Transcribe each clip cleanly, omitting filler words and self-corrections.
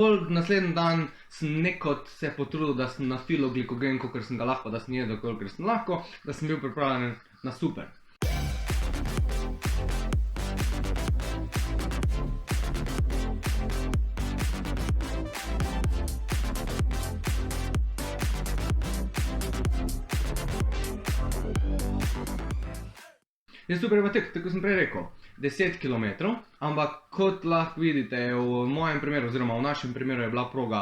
Naslednji dan sem nekot se potrudil, da sem nafilil glikogen, kolikor sem ga lahko, da sem jedel, kolikor sem lahko, da sem bil pripravljen na super. Super je pa tako sem prej rekel, 10 km, ampak kot lahko vidite, v mojem primeru, oziroma v našem primeru je bila proga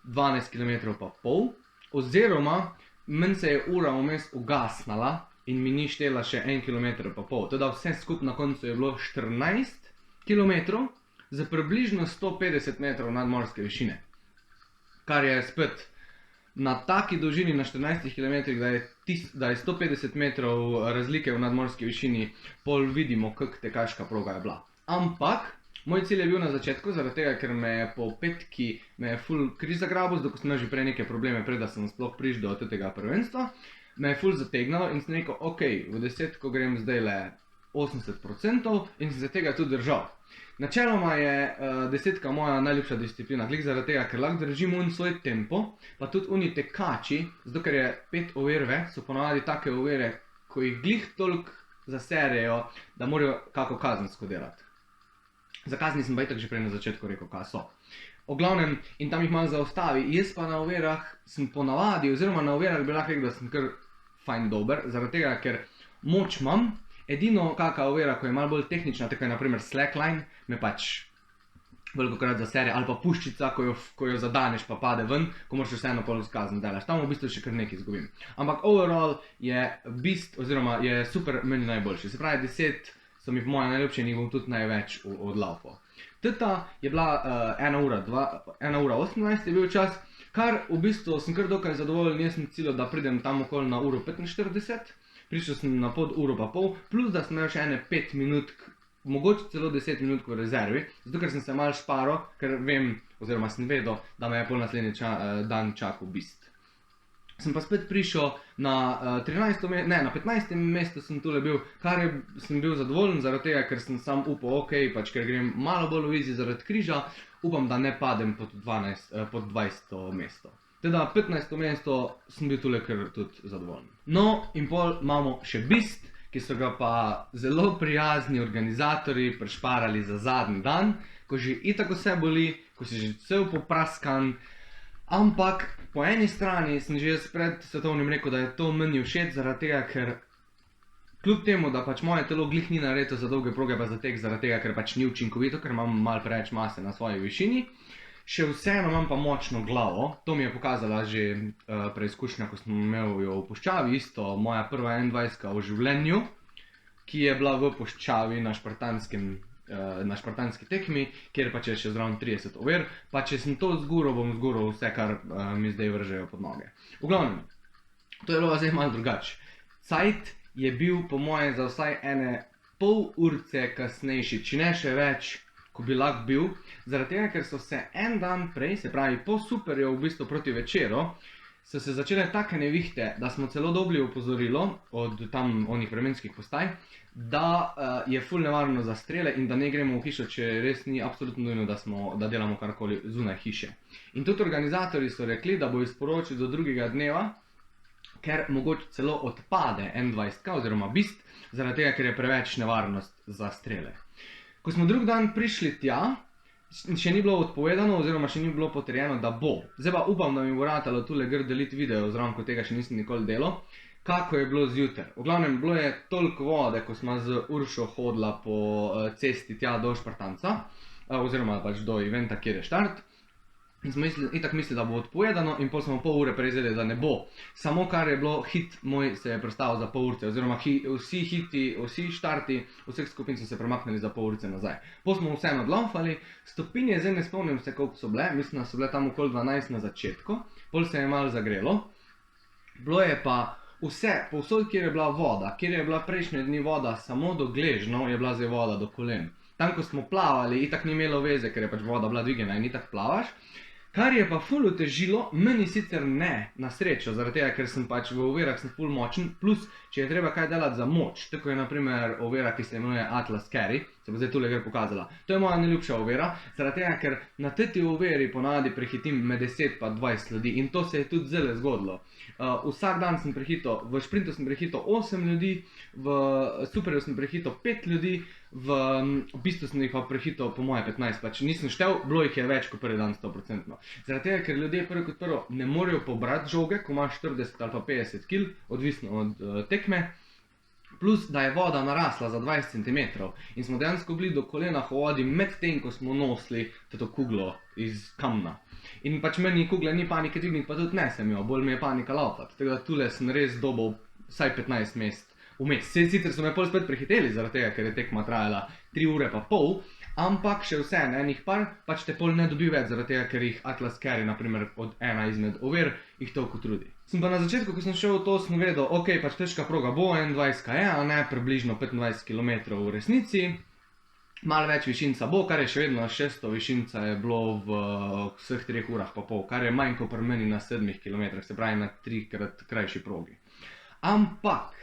12 km pa pol, oziroma meni se je ura vmes ugasnala in mi ni štela še 1 km pa pol. Teda vse skupaj na koncu je bilo 14 km za približno 150 metrov nadmorske višine, kar je spet na taki dolžini na 14 km, da je 150 metrov razlike v nadmorski višini, pol vidimo, kako tekaška proga je bila. Ampak, moj cilj je bil na začetku, zaradi tega, ker me je po petki ful križ zagrabil, zato ko sem imel že prej neke probleme, preda sem sploh prišel do tega prvenstva, me je ful zategnalo in sem rekel, ok, v desetko grem zdaj le 80% in sem se tega tudi držal. Načeloma je desetka moja najljubša disciplina, glih zaradi tega, ker lahko držim svoj tempo, pa tudi oni tekači, zato ker je 5 ovir več, so ponavadi take ovire, ko jih glih toliko zaserejo, da morajo kako kazensko delati. Za kazni sem pa itak že prej na začetku rekel, kaj so. O glavnem, in tam jih malo zaostavi, jaz pa na ovirah sem ponavadi, oziroma na ovirah bi lahko rekel, da sem kar fajn dober, zaradi tega, ker moč imam. Edino kakšna ovira, ko je malo bolj tehnična, tako je na primer slackline, me pač velikokrat zasere, ali pa puščica, ko jo zadaneš pa pade ven, ko moraš vseeno pol kazen delaš. Tam v bistvu še kar nekaj izgubim. Ampak overall je bist, oziroma je super meni najboljši. Se pravi, 10 so mi po moje najljubše in jih bom tudi največ odlaufal. Teta je bila 1 ura 18 je bil čas, kar v bistvu sem kar dokaj zadovoljen, jaz sem ciljal, da pridem tam okoli na uro 45. Prišel sem na pod uro pa pol, plus da sem imel še ene 5 minut, mogoče celo 10 minut v rezervi, zato ker sem se malo šparal, ker vem, oziroma sem vedel, da me je pol naslednji dan čakal bist. Sem pa spet prišel na 15. mestu sem tule bil, kar sem bil zadovoljen zaradi tega, ker sem sam upal, ok, pač ker grem malo bolj v easy zaradi križa, upam, da ne padem pod 20. mesto. Teda 15. mesto sem bil tule kar tudi zadovoljen. No, in pol imamo še bist, ki so ga pa zelo prijazni organizatorji prešparali za zadnji dan, ko že itak vse boli, ko si že cel popraskan, ampak po eni strani sem že pred svetovnim rekel, da je to meni všeč, zaradi tega, ker kljub temu, da pač moje telo glih ni naredilo za dolge proge pa za tek, zaradi tega, ker pač ni učinkovito, ker imam malo preveč mase na svoji višini, še vseeno imam pa močno glavo, to mi je pokazala že preizkušnja, ko sem imel jo v puščavi, isto moja prva 21 v življenju, ki je bila v puščavi na špartanski tekmi, kjer pač je še zraven 30 ovir, pa če sem to zgural, bom zgural vse, kar mi zdaj vržejo pod noge. V glavnem, to je bilo zdaj malo drugače. Cajt je bil po moje za vsaj ene pol urce kasnejši, če ne še več, ko bi lahko bil, zaradi tega, ker so se en dan prej, se pravi po superju v bistvu proti večeru, so se začele take nevihte, da smo celo dobili opozorilo od tam onih vremenskih postaj, da je ful nevarno za strele in da ne gremo v hišo, če res ni absolutno nujno, da delamo karkoli zunaj hiše. In tudi organizatorji so rekli, da bo sporočili do drugega dneva, ker mogoče celo odpade 21 oziroma bist, zaradi tega, ker je preveč nevarnost za strele. Ko smo drug dan prišli tja, še ni bilo odpovedano oziroma še ni bilo potrjeno, da bo. Zdaj pa upam, da mi bo ratalo tule gr deliti video, zraven ko tega še nisem nikoli delal, kako je bilo zjutraj. V glavnem, bilo je toliko vode, ko smo z Uršo hodila po cesti tja do Špartanca, oziroma pač do eventa, kjer je štart. In smo itak mislili, da bo odpovedano in pol smo pol ure prezeli, da ne bo. Samo kar je bilo, hit moj se je prestavil za pol urce, oziroma vsi hiti, vsi štarti, vseh skupin so se premaknili za pol urce nazaj. Pol smo vseeno odlaufali, stopinje, zdaj ne spomnim se, koliko so bile, mislim, da so bile tam okoli 12 na začetku, pol se je malo zagrelo. Bilo je pa vse, povsod, kjer je bila voda, kjer je bila prejšnje dni voda samo do gležnjev, je bila zdaj voda do kolen. Tam, ko smo plavali, itak ni imelo veze, ker je pač voda bila dvigena in itak plavaš. Kar je pa ful otežilo, meni sicer ne, na srečo, zaradi tega, ker sem pač v ovirah sem ful močen, plus, če je treba kaj delati za moč, tako je na primer ovira, ki se imenuje Atlas Carry, se bo zdaj tule gre pokazala. To je moja najljubša ovira, zaradi tega, ker na tej oviri ponavadi prehitim med 10 pa 20 ljudi in to se je tudi zelo zgodilo. Vsak dan sem prehitil, v šprintu sem prehitil 8 ljudi, v superju sem prehitil 5 ljudi, v bistvu sem jih pa prehitil po moje 15, pač nisem štel, bilo jih je več kot prvi dan 100%. Zaradi tega, ker ljudje prvo kot prvo ne morejo pobrati žoge, ko imaš 40 ali pa 50 kg, odvisno od tekme, plus da je voda narasla za 20 cm in smo dejansko bili do kolena v vodi med tem, ko smo nosili to kuglo iz kamna. In pač meni kugle ni panike dvigniti, pa tudi ne sem jo, bolj mi je panika laufati. Tako da tule sem res dobil vsaj 15 mest vmes. Sicer so me pol spet prehiteli, zaradi tega, ker je tekma trajala 3 ure pa pol, ampak še vse, enih par pač te pol ne dobi več, zaradi tega, ker jih Atlas Carry, naprimer od ena izmed ovir, jih toliko trudi. Sem pa na začetku, ko sem šel v to, sem vedel, ok, pač težka proga bo, 21 je, a ne, približno 25 km v resnici. Malo več višinca bo, kar je še vedno 600 višinca je bilo v vseh 3 urah pa pol, kar je manj kot pri meni na 7 km, se pravi na 3-krat krajši progi. Ampak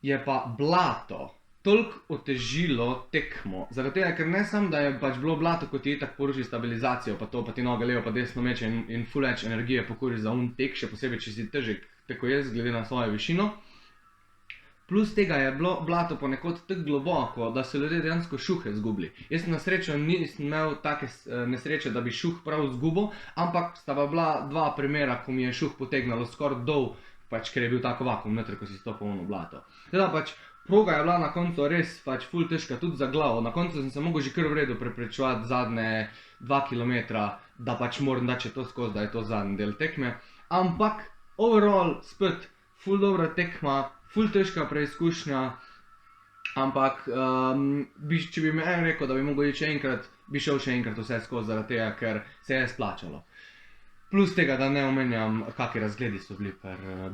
je pa blato toliko otežilo tekmo, zaradi tega, ker ne samo, da je pač bilo blato, ko ti itak poruši stabilizacijo, pa to, pa ti noge levo pa desno meče in ful več energije pokuri za tek, še posebej, če si težek, tako jaz, glede na svojo višino. Plus tega je bilo blato ponekod tako globoko, da so ljudje dejansko šuhe zgubili. Jaz na srečo nisem imel take nesreče, da bi šuh prav zgubil, ampak sta pa bila 2 primera, ko mi je šuh potegnalo skoraj dol, pač ker je bil tako vakuum noter, ko si stopil v blato. Teda pač proga je bila na koncu res pač ful težka tudi za glavo. Na koncu sem se mogel že kar v redu preprečevati zadnje 2 km, da pač moram dati še to skozi, da je to zadnji del tekme. Ampak overall spet ful dobra tekma, ful težka preizkušnja, ampak če bi mi rekel, da bi mogel iti še enkrat, bi šel še enkrat vse skozi, zaradi tega, ker se je splačalo. Plus tega, da ne omenjam, kakšni razgledi so bili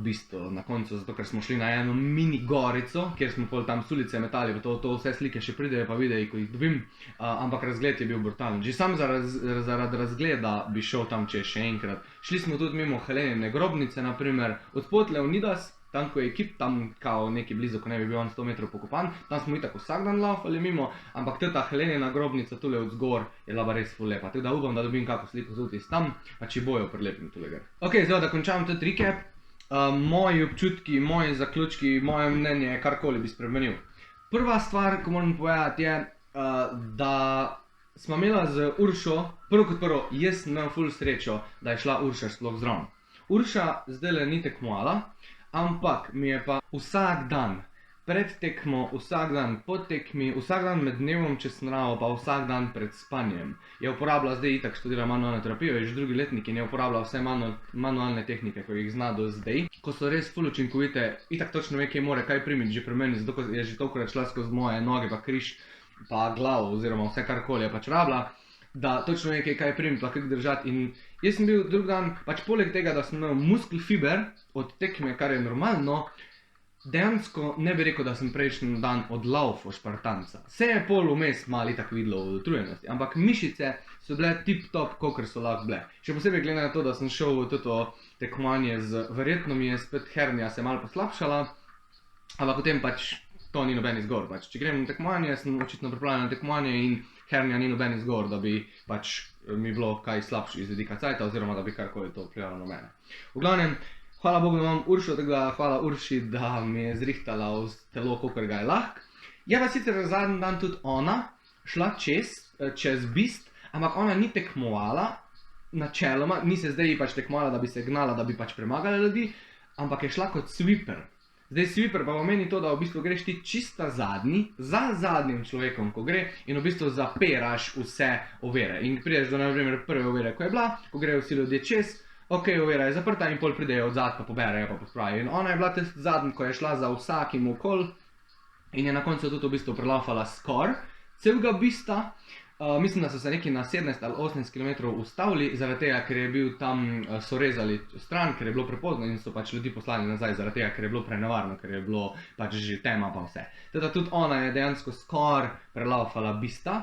bistvu na koncu, zato ker smo šli na eno mini gorico, kjer smo pol tam s ulice metali, pa to vse slike še pridejo pa videi, ko jih dobim, ampak razgled je bil brutalen. Že sam zaradi razgleda bi šel tam če še enkrat. Šli smo tudi mimo Helenine grobnice, naprimer, od Potle v Nidas, tam ko je ekip, tam kao neki blizu, ko ne bi bil on 100 metrov pokopan, tam smo itak vsak dan laufali mimo, ampak ta Helenina grobnica tule od zgor je bila res ful lepa, tako da upam, da dobim kako sliko tudi iz tam, pa če bojo prilepim tule gor. Ok, zdaj da končam tudi recap, moji občutki, moji zaključki, moje mnenje, karkoli bi spremenil. Prva stvar, ko moram povedati je, da smo imela z Uršo, prvo kot prvo, jaz sem imel ful srečo, da je šla Urša sploh zraven. Urša zdajle ni tekmovala, ampak mi je pa vsak dan, pred tekmo, vsak dan po tekmi, vsak dan med dnevom čez naravo, pa vsak dan pred spanjem, je uporabljala, zdaj itak študira manualno terapijo, je že drugi letnik in je uporabljala vse manualne tehnike, ko jih zna do zdaj, ko so res ful učinkovite, itak točno ve, kje more kaj primiti že pri meni, zato je že tolikrat šla skozi moje noge, pa križ, pa glavo, oziroma vse karkoli je pač rabila, da točno ve, kaj primiti, pa kako držati. In jaz sem bil drug dan, pač poleg tega, da sem imel muskel fiber od tekme, kar je normalno, dejansko ne bi rekel, da sem prejšnji dan odlaufal Špartanca. Se je pol vmes malo itak videlo v utrujenosti, ampak mišice so bile tip-top, kakor so lahko bile. Še posebej glede na to, da sem šel v to tekmovanje verjetno mi je spet hernija se malo poslabšala, ampak potem pač to ni noben izgovor. Pač, če grem na tekmovanje, sem očitno pripravljen na tekmovanje in hernija ni noben izgovor, da bi pač mi bilo kaj slabše iz vidika cajta, oziroma da bi karkoli to vplivalo na mene. V glavnem, hvala Bogu, da imam Uršo, tako da hvala Urši, da mi je zrihtala v telo, kakor ga je lahko. Je pa sicer zadnji dan tudi ona šla čez bist, ampak ona ni tekmovala, načeloma, ni se zdaj pač tekmovala, da bi se gnala, da bi pač premagala ljudi, ampak je šla kot sweeper. Zdaj sweeper pa pomeni to, da v bistvu greš ti čista zadnji, za zadnjim človekom, ko gre in v bistvu zapiraš vse ovire. In prideš do naprimer prve ovire, ko je bila, ko grejo vsi ljudje čez, ok, ovira je zaprta in pol pridejo od zad, pa poberejo, pa pospravijo. In ona je bila tisti zadnji, ko je šla za vsakim okol in je na koncu tudi v bistvu prelaufala skoraj celega bista. Mislim, da so se neki na 17 ali 18 km ustavili, zaradi tega, ker je bil tam, so rezali stran, ker je bilo prepozno in so pač ljudi poslali nazaj, zaradi tega, ker je bilo prenevarno, ker je bilo pač že tema pa vse. Teda tudi ona je dejansko skoraj prelaufala bista.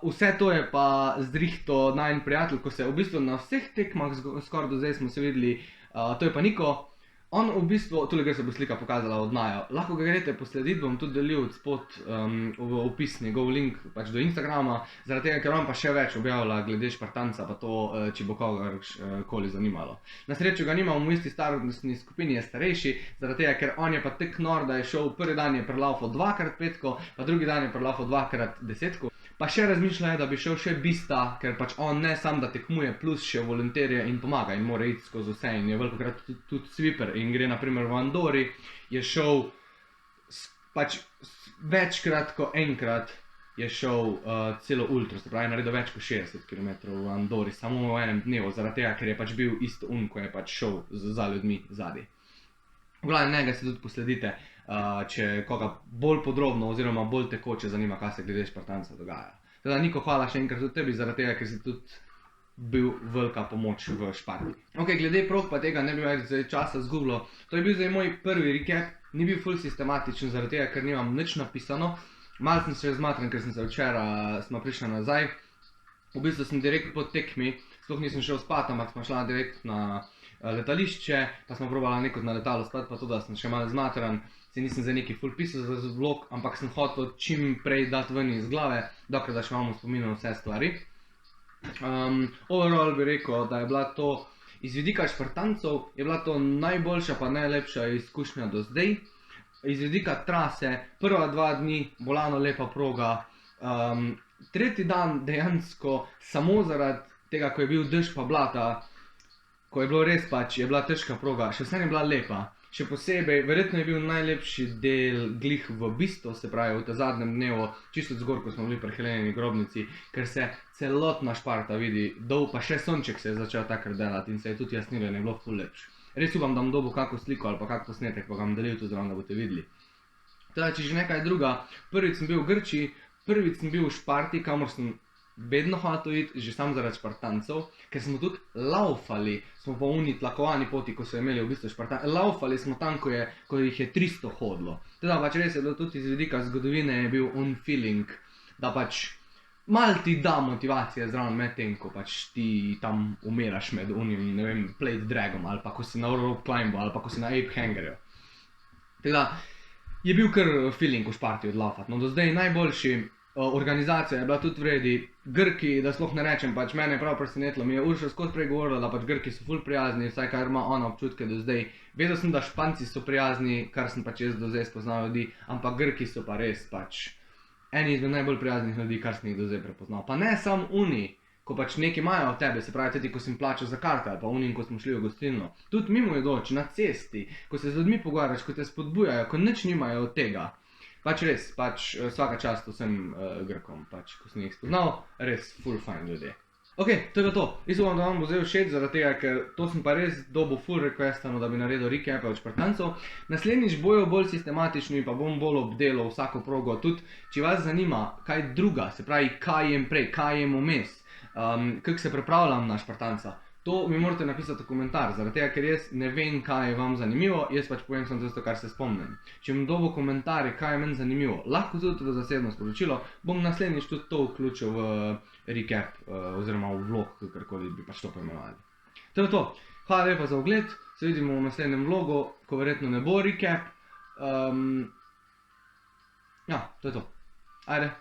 Vse to je pa zdrihto najin prijatelj, ko se v bistvu na vseh tekmah skoraj do zdaj smo se videli, to je pa Niko. On v bistvu, tule gre se bo slika pokazala od Najo, lahko ga greste poslediti, bom tudi delil spod v opis njegov link pač do Instagrama, zaradi tega, ker on pa še več objavlja glede Špartanca, pa to, če bo kogarkoli zanimalo. Na srečo ga nimam v isti starostni skupini, je starejši, zaradi tega, ker on je pa tek nor, da je šel, prvi dan je prelaufal 2x5, pa drugi dan je prelaufal 2x10. Pa še razmišlja, da bi šel še bista, ker pač on ne sam da tekmuje, plus še volonterje in pomaga in mora iti skozi vse in je velikokrat tudi sweeper in gre naprimer v Andori, je šel pač večkrat kot enkrat je šel celo ultra, se pravi naredil več kot 60 km v Andori, samo v enem dnevu, zaradi tega, ker je pač bil isto ko je pač šel za ljudmi zadaj. V glavnem njega se tudi posledite, če koga bolj podrobno oziroma bolj tekoče zanima, kaj se glede Špartanca dogaja. Teda, Niko, hvala še enkrat tudi tebi, zaradi tega, ker si tudi bil velika pomoč v Šparti. Ok, glede prog pa tega ne bi več časa zgubljal. To je bil zdaj moj prvi recap, ni bil ful sistematičen, zaradi tega, ker nimam nič napisano. Malo sem se zmatran, ker sem se včeraj, smo prišli nazaj. V bistvu sem direkt po tekmi, sploh nisem šel spat, ampak smo šla direkt na letališče, pa smo probali nekod na letalo spati, pa to, da sem še malo zmatran, se nisem za neki ful pisal za vlog, ampak sem hotel čim prej dati ven iz glave, dokler da še imamo v spominu vse stvari. Overall bi rekel, da je bila to, iz vidika Špartancov, je bila to najboljša pa najlepša izkušnja do zdaj. Iz vidika trase, prva 2 dni, bolano lepa proga, tretji dan dejansko samo zaradi tega, ko je bil dež pa blata, ko je bilo res pač, je bila težka proga, še vse je bila lepa. Še posebej, verjetno je bil najlepši del glih v Bisto, se pravi v tem zadnjem dnevu, čisto zgor, ko smo bili pri Helenini grobnici, ker se celotna Šparta vidi, dol pa še sonček se je začel takrat delati in se je tudi jasnilo in je bilo ful lepše. Res upam, da bom dobil kakšno sliko ali pa kak posnetek, pa ga bom delil tudi zraven, da boste videli. Teda, če že nekaj druga, prvič sem bil v Grčiji, prvič sem bil v Šparti, kamor sem vedno hotel iti, že sam zaradi Špartancev, ker smo tudi laufali, smo po uni tlakovani poti, ko so imeli v bistvu Špartanci, laufali smo tam, ko jih je 300 hodilo. Teda pač res je bilo tudi iz vidika zgodovine je bil on feeling, da pač malo ti da motivacije zraven med tem, ko pač ti tam umiraš med unim, ne vem, Plate Dragom, ali pa ko si na Rope Climbu, ali pa ko si na Ape Hangerju. Teda je bil kar feeling v Šparti odlaufati, no do zdaj najboljši. Organizacija je bila tudi vredi, Grki, da sploh ne rečem, pač mene je prav presenetilo, mi je Urša skozi prej govorila, da pač Grki so ful prijazni, vsaj kar ima ona občutke do zdaj. Vedel sem, da Španci so prijazni, kar sem pač jaz do zdaj spoznal ljudi, ampak Grki so pa res pač eni izmed najbolj prijaznih ljudi, kar sem jih do zdaj prepoznal. Pa ne sam oni, ko pač nekaj imajo od tebe, se pravi tudi, ko sem plačal za karte, ali pa oni, ko smo šli v gostilno. Tudi mimoidoči, na cesti, ko se z ljudmi pogovarjaš, ko te spodbujajo, ko nič nimajo od tega. Pač res, pač vsaka čast vsem Grkom, pač ko sem jih spoznal, res full fine ljudje. Ok, to je to. Jaz upam, da vam bo zdaj všeč, zaradi tega, ker to sem pa res dobil full requestano, da bi naredil recape od Špartancev. Naslednjič bojo bolj sistematični, pa bom bolj obdelal vsako progo. Tudi, če vas zanima, kaj druga, se pravi, kaj jem prej, kaj jem vmes, kako se pripravljam na Špartanca. To mi morate napisati v komentar, zaradi tega, ker jaz ne vem, kaj je vam zanimivo, jaz pač povem samo tisto, kar se spomnim. Če bom dobil komentarje, kaj je meni zanimivo, lahko tudi v zasebno sporočilo, bom naslednjič tudi to vključil v recap oziroma v vlog, kakorkoli bi pač to poimenovali. To je to. Hvala lepa za ogled, se vidimo v naslednjem vlogu, ko verjetno ne bo recap. Ja, to je to. Ajde.